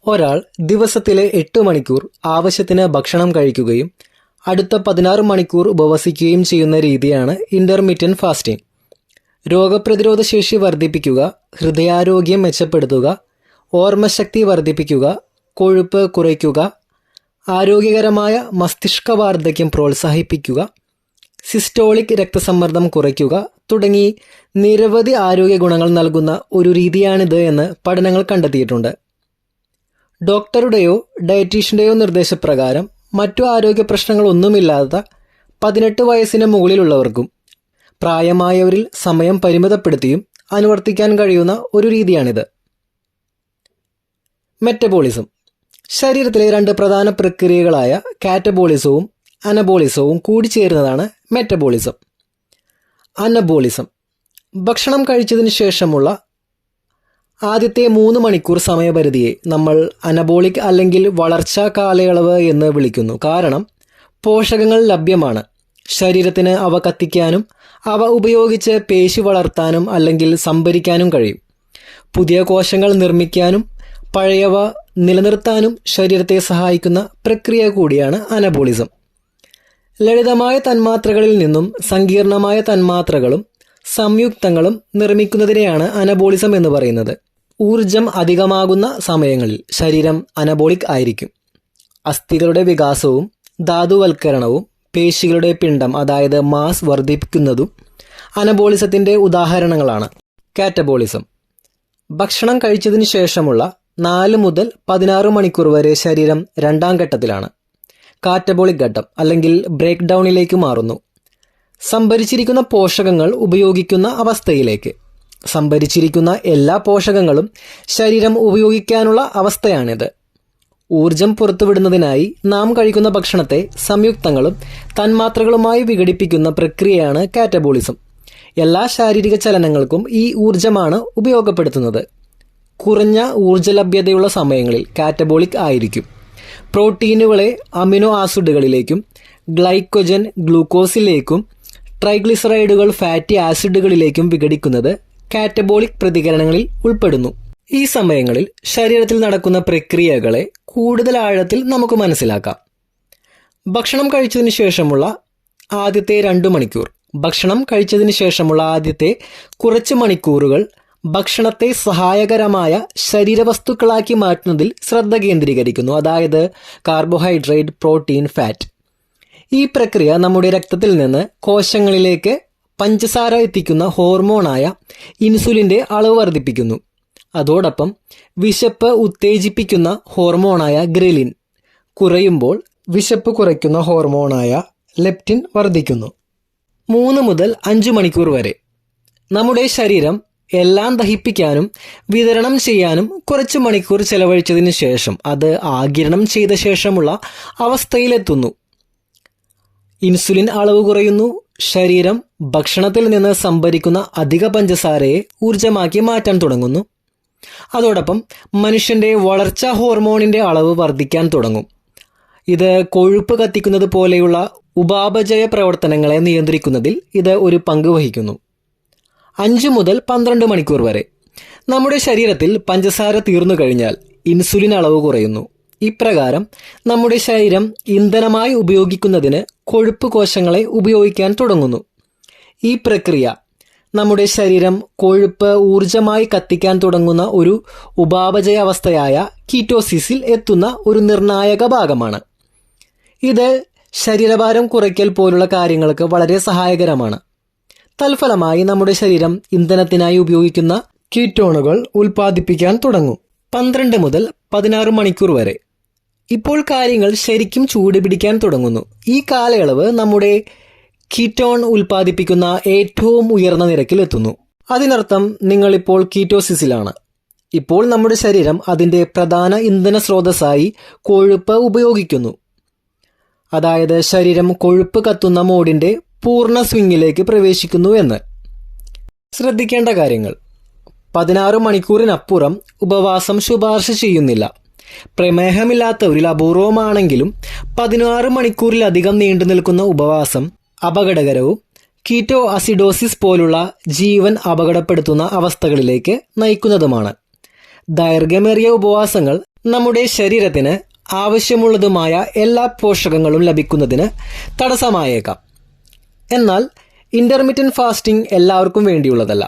ഒരാൾ ദിവസത്തിലെ 8 മണിക്കൂർ ആവശ്യത്തിന് ഭക്ഷണം കഴിക്കുകയും അടുത്ത 16 മണിക്കൂർ ഉപവസിക്കുകയും ചെയ്യുന്ന രീതിയാണ് ഇന്റർമിറ്റന്റ് ഫാസ്റ്റിംഗ്. രോഗപ്രതിരോധ ശേഷി വർദ്ധിപ്പിക്കുക, ഹൃദയാരോഗ്യം മെച്ചപ്പെടുത്തുക, ഓർമ്മശക്തി വർദ്ധിപ്പിക്കുക, കൊഴുപ്പ് കുറയ്ക്കുക, ആരോഗ്യകരമായ മസ്തിഷ്ക വാർദ്ധക്യം പ്രോത്സാഹിപ്പിക്കുക, സിസ്റ്റോളിക് രക്തസമ്മർദ്ദം കുറയ്ക്കുക തുടങ്ങി നിരവധി ആരോഗ്യ ഗുണങ്ങൾ നൽകുന്ന ഒരു രീതിയാണിത് എന്ന് പഠനങ്ങൾ കണ്ടെത്തിയിട്ടുണ്ട്. ഡോക്ടറുടെയോ ഡയറ്റീഷ്യൻ്റെയോ നിർദ്ദേശപ്രകാരം മറ്റു ആരോഗ്യ പ്രശ്നങ്ങളൊന്നുമില്ലാത്ത 18 വയസ്സിന് മുകളിലുള്ളവർക്കും പ്രായമായവരിൽ സമയം പരിമിതപ്പെടുത്തിയും അനുവർത്തിക്കാൻ കഴിയുന്ന ഒരു രീതിയാണിത്. മെറ്റബോളിസം. ശരീരത്തിലെ 2 പ്രധാന പ്രക്രിയകളായ കാറ്റബോളിസവും അനബോളിസവും കൂടിച്ചേരുന്നതാണ് മെറ്റബോളിസം. അനബോളിസം ഭക്ഷണം കഴിച്ചതിന് ശേഷമുള്ള ആദ്യത്തെ 3 മണിക്കൂർ സമയപരിധിയെ നമ്മൾ അനബോളിക് അല്ലെങ്കിൽ വളർച്ചാ കാലയളവ് എന്ന് വിളിക്കുന്നു. കാരണം പോഷകങ്ങൾ ലഭ്യമാണ്. ശരീരത്തിന് അവ കത്തിക്കാനും അവ ഉപയോഗിച്ച് പേശി വളർത്താനും അല്ലെങ്കിൽ സംഭരിക്കാനും കഴിയും. പുതിയ കോശങ്ങൾ നിർമ്മിക്കാനും പഴയവ നിലനിർത്താനും ശരീരത്തെ സഹായിക്കുന്ന പ്രക്രിയ കൂടിയാണ് അനബോളിസം. ലളിതമായ തന്മാത്രകളിൽ നിന്നും സങ്കീർണമായ തന്മാത്രകളും സംയുക്തങ്ങളും നിർമ്മിക്കുന്നതിനെയാണ് അനബോളിസം എന്ന് പറയുന്നത്. ഊർജം അധികമാകുന്ന സമയങ്ങളിൽ ശരീരം അനബോളിക് ആയിരിക്കും. അസ്ഥികളുടെ വികാസവും ധാതുവൽക്കരണവും പേശികളുടെ പിണ്ഡം അതായത് മാസ് വർദ്ധിപ്പിക്കുന്നതും അനബോളിസത്തിൻ്റെ ഉദാഹരണങ്ങളാണ്. കാറ്റബോളിസം ഭക്ഷണം കഴിച്ചതിന് ശേഷമുള്ള 4 മുതൽ 16 മണിക്കൂർ വരെ ശരീരം 2ാം ഘട്ടത്തിലാണ്. കാറ്റബോളിക് ഘട്ടം അല്ലെങ്കിൽ ബ്രേക്ക് ഡൗണിലേക്ക് മാറുന്നു. സംഭരിച്ചിരിക്കുന്ന പോഷകങ്ങൾ ഉപയോഗിക്കുന്ന അവസ്ഥയിലേക്ക്. സംഭരിച്ചിരിക്കുന്ന എല്ലാ പോഷകങ്ങളും ശരീരം ഉപയോഗിക്കാനുള്ള അവസ്ഥയാണിത്. ഊർജം പുറത്തുവിടുന്നതിനായി നാം കഴിക്കുന്ന ഭക്ഷണത്തെ സംയുക്തങ്ങളും തന്മാത്രകളുമായി വിഘടിപ്പിക്കുന്ന പ്രക്രിയയാണ് കാറ്റബോളിസം. എല്ലാ ശാരീരിക ചലനങ്ങൾക്കും ഈ ഊർജമാണ് ഉപയോഗപ്പെടുത്തുന്നത്. കുറഞ്ഞ ഊർജ്ജലഭ്യതയുള്ള സമയങ്ങളിൽ കാറ്റബോളിക് ആയിരിക്കും. പ്രോട്ടീനുകളെ അമിനോ ആസിഡുകളിലേക്കും ഗ്ലൈക്കോജൻ ഗ്ലൂക്കോസിലേക്കും ട്രൈഗ്ലിസറൈഡുകൾ ഫാറ്റി ആസിഡുകളിലേക്കും വിഘടിക്കുന്നത് കാറ്റബോളിക് പ്രതികരണങ്ങളിൽ ഉൾപ്പെടുന്നു. ഈ സമയങ്ങളിൽ ശരീരത്തിൽ നടക്കുന്ന പ്രക്രിയകളെ കൂടുതൽ ആഴത്തിൽ നമുക്ക് മനസ്സിലാക്കാം. ഭക്ഷണം കഴിച്ചതിന് ശേഷമുള്ള ആദ്യത്തെ 2 മണിക്കൂർ. ഭക്ഷണം കഴിച്ചതിന് ശേഷമുള്ള ആദ്യത്തെ കുറച്ച് മണിക്കൂറുകൾ ഭക്ഷണത്തെ സഹായകരമായ ശരീരവസ്തുക്കളാക്കി മാറ്റുന്നതിൽ ശ്രദ്ധ കേന്ദ്രീകരിക്കുന്നു. അതായത് കാർബോഹൈഡ്രേറ്റ്, പ്രോട്ടീൻ, ഫാറ്റ്. ഈ പ്രക്രിയ നമ്മുടെ രക്തത്തിൽ നിന്ന് കോശങ്ങളിലേക്ക് പഞ്ചസാര എത്തിക്കുന്ന ഹോർമോണായ ഇൻസുലിൻ്റെ അളവ് വർദ്ധിപ്പിക്കുന്നു. അതോടൊപ്പം വിശപ്പ് ഉത്തേജിപ്പിക്കുന്ന ഹോർമോണായ ഗ്രെലിൻ കുറയുമ്പോൾ വിശപ്പ് കുറയ്ക്കുന്ന ഹോർമോണായ ലെപ്റ്റിൻ വർദ്ധിക്കുന്നു. 3 മുതൽ 5 മണിക്കൂർ വരെ നമ്മുടെ ശരീരം എല്ലാം ദഹിപ്പിക്കാനും വിതരണം ചെയ്യാനും കുറച്ച് മണിക്കൂർ ചെലവഴിച്ചതിന് ശേഷം അത് ആഗിരണം ചെയ്ത ശേഷമുള്ള അവസ്ഥയിലെത്തുന്നു. ഇൻസുലിൻ അളവ് കുറയുന്നു. ശരീരം ഭക്ഷണത്തിൽ നിന്ന് സംഭരിക്കുന്ന അധിക പഞ്ചസാരയെ ഊർജമാക്കി മാറ്റാൻ തുടങ്ങുന്നു. അതോടൊപ്പം മനുഷ്യൻ്റെ വളർച്ചാ ഹോർമോണിൻ്റെ അളവ് വർദ്ധിക്കാൻ തുടങ്ങും. ഇത് കൊഴുപ്പ് കത്തിക്കുന്നത് പോലെയുള്ള ഉപാപചയ പ്രവർത്തനങ്ങളെ നിയന്ത്രിക്കുന്നതിൽ ഇത് ഒരു പങ്ക് വഹിക്കുന്നു. 5 മുതൽ 12 മണിക്കൂർ വരെ നമ്മുടെ ശരീരത്തിൽ പഞ്ചസാര തീർന്നു കഴിഞ്ഞാൽ ഇൻസുലിൻ അളവ് കുറയുന്നു. ഇപ്രകാരം നമ്മുടെ ശരീരം ഇന്ധനമായി ഉപയോഗിക്കുന്നതിന് കൊഴുപ്പ് കോശങ്ങളെ ഉപയോഗിക്കാൻ തുടങ്ങുന്നു. ഈ പ്രക്രിയ നമ്മുടെ ശരീരം കൊഴുപ്പ് ഊർജമായി കത്തിക്കാൻ തുടങ്ങുന്ന ഒരു ഉപാപചയ അവസ്ഥയായ കീറ്റോസിസിൽ എത്തുന്ന ഒരു നിർണായക ഭാഗമാണ്. ഇത് ശരീരഭാരം കുറയ്ക്കൽ പോലുള്ള കാര്യങ്ങൾക്ക് വളരെ സഹായകരമാണ്. തൽഫലമായി നമ്മുടെ ശരീരം ഇന്ധനത്തിനായി ഉപയോഗിക്കുന്ന കീറ്റോണുകൾ ഉൽപ്പാദിപ്പിക്കാൻ തുടങ്ങും. 12 മുതൽ 16 മണിക്കൂർ വരെ. ഇപ്പോൾ കാര്യങ്ങൾ ശരിക്കും ചൂടുപിടിക്കാൻ തുടങ്ങുന്നു. ഈ കാലയളവ് നമ്മുടെ കീറ്റോൺ ഉൽപ്പാദിപ്പിക്കുന്ന ഏറ്റവും ഉയർന്ന നിരക്കിൽ എത്തുന്നു. അതിനർത്ഥം നിങ്ങളിപ്പോൾ കീറ്റോസിസിലാണ്. ഇപ്പോൾ നമ്മുടെ ശരീരം അതിൻ്റെ പ്രധാന ഇന്ധന സ്രോതസ്സായി കൊഴുപ്പ് ഉപയോഗിക്കുന്നു. അതായത് ശരീരം കൊഴുപ്പ് കത്തുന്ന മോഡിൻ്റെ പൂർണ്ണ സ്വിങ്ങിലേക്ക് പ്രവേശിക്കുന്നു എന്ന്. ശ്രദ്ധിക്കേണ്ട കാര്യങ്ങൾ: 16 മണിക്കൂറിനപ്പുറം ഉപവാസം ശുപാർശ ചെയ്യുന്നില്ല. പ്രമേഹമില്ലാത്തവരിൽ അപൂർവമാണെങ്കിലും 16 മണിക്കൂറിലധികം നീണ്ടു നിൽക്കുന്ന ഉപവാസം അപകടകരവും കീറ്റോ അസിഡോസിസ് പോലുള്ള ജീവൻ അപകടപ്പെടുത്തുന്ന അവസ്ഥകളിലേക്ക് നയിക്കുന്നതുമാണ്. ദൈർഘ്യമേറിയ ഉപവാസങ്ങൾ നമ്മുടെ ശരീരത്തിന് ആവശ്യമുള്ളതുമായ എല്ലാ പോഷകങ്ങളും ലഭിക്കുന്നതിന് തടസ്സമായേക്കാം. എന്നാൽ ഇൻ്റർമിറ്റൻറ്റ് ഫാസ്റ്റിംഗ് എല്ലാവർക്കും വേണ്ടിയുള്ളതല്ല.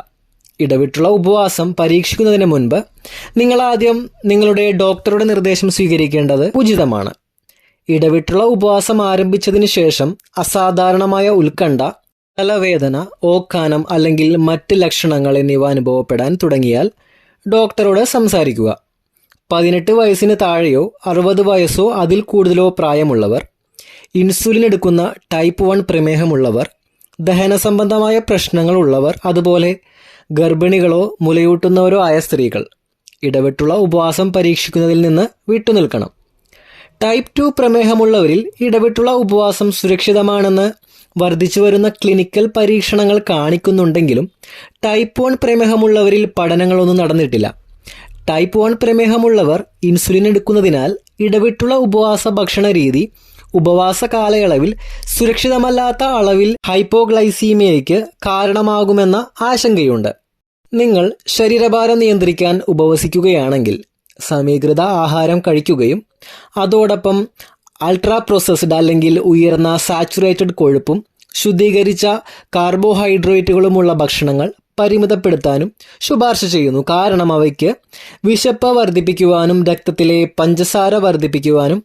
ഇടവിട്ടുള്ള ഉപവാസം പരീക്ഷിക്കുന്നതിന് മുൻപ് നിങ്ങൾ ആദ്യം നിങ്ങളുടെ ഡോക്ടറുടെ നിർദ്ദേശം സ്വീകരിക്കേണ്ടത് ഉചിതമാണ്. ഇടവിട്ടുള്ള ഉപവാസം ആരംഭിച്ചതിന് ശേഷം അസാധാരണമായ ഉത്കണ്ഠ, തലവേദന, ഓക്കാനം അല്ലെങ്കിൽ മറ്റ് ലക്ഷണങ്ങൾ എന്നിവ അനുഭവപ്പെടാൻ തുടങ്ങിയാൽ ഡോക്ടറോട് സംസാരിക്കുക. 18 വയസ്സിന് താഴെയോ 60 വയസ്സോ അതിൽ കൂടുതലോ പ്രായമുള്ളവർ, ഇൻസുലിൻ എടുക്കുന്ന ടൈപ്പ് 1 പ്രമേഹമുള്ളവർ, ദഹന സംബന്ധമായ പ്രശ്നങ്ങൾ ഉള്ളവർ, അതുപോലെ ഗർഭിണികളോ മുലയൂട്ടുന്നവരോ ആയ സ്ത്രീകൾ ഇടവിട്ടുള്ള ഉപവാസം പരീക്ഷിക്കുന്നതിൽ നിന്ന് വിട്ടുനിൽക്കണം. ടൈപ്പ് 2 പ്രമേഹമുള്ളവരിൽ ഇടവിട്ടുള്ള ഉപവാസം സുരക്ഷിതമാണെന്ന് വർദ്ധിച്ചു വരുന്ന ക്ലിനിക്കൽ പരീക്ഷണങ്ങൾ കാണിക്കുന്നുണ്ടെങ്കിലും ടൈപ്പ് 1 പ്രമേഹമുള്ളവരിൽ പഠനങ്ങളൊന്നും നടന്നിട്ടില്ല. ടൈപ്പ് 1 പ്രമേഹമുള്ളവർ ഇൻസുലിൻ എടുക്കുന്നതിനാൽ ഇടവിട്ടുള്ള ഉപവാസ ഭക്ഷണ രീതി ഉപവാസ കാലയളവിൽ സുരക്ഷിതമല്ലാത്ത അളവിൽ ഹൈപ്പോഗ്ലൈസീമിയയ്ക്ക് കാരണമാകുമെന്ന ആശങ്കയുണ്ട്. നിങ്ങൾ ശരീരഭാരം നിയന്ത്രിക്കാൻ ഉപവസിക്കുകയാണെങ്കിൽ സമീകൃത ആഹാരം കഴിക്കുകയും അതോടൊപ്പം അൾട്രാ പ്രോസസ്ഡ് അല്ലെങ്കിൽ ഉയർന്ന സാച്ചുറേറ്റഡ് കൊഴുപ്പും ശുദ്ധീകരിച്ച കാർബോഹൈഡ്രേറ്റുകളുമുള്ള ഭക്ഷണങ്ങൾ പരിമിതപ്പെടുത്താനും ശുപാർശ ചെയ്യുന്നു. കാരണം അവയ്ക്ക് വിശപ്പ് വർദ്ധിപ്പിക്കുവാനും രക്തത്തിലെ പഞ്ചസാര വർദ്ധിപ്പിക്കുവാനും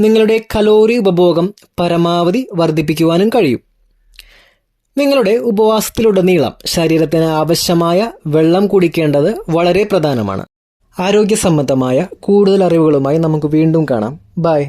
നിങ്ങളുടെ കലോറി ഉപഭോഗം പരമാവധി വർദ്ധിപ്പിക്കുവാനും കഴിയും. നിങ്ങളുടെ ഉപവാസത്തിലുടനീളം ശരീരത്തിന് ആവശ്യമായ വെള്ളം കുടിക്കേണ്ടത് വളരെ പ്രധാനമാണ്. ആരോഗ്യ സംബന്ധമായ കൂടുതൽ അറിവുകളുമായി നമുക്ക് വീണ്ടും കാണാം. ബൈ.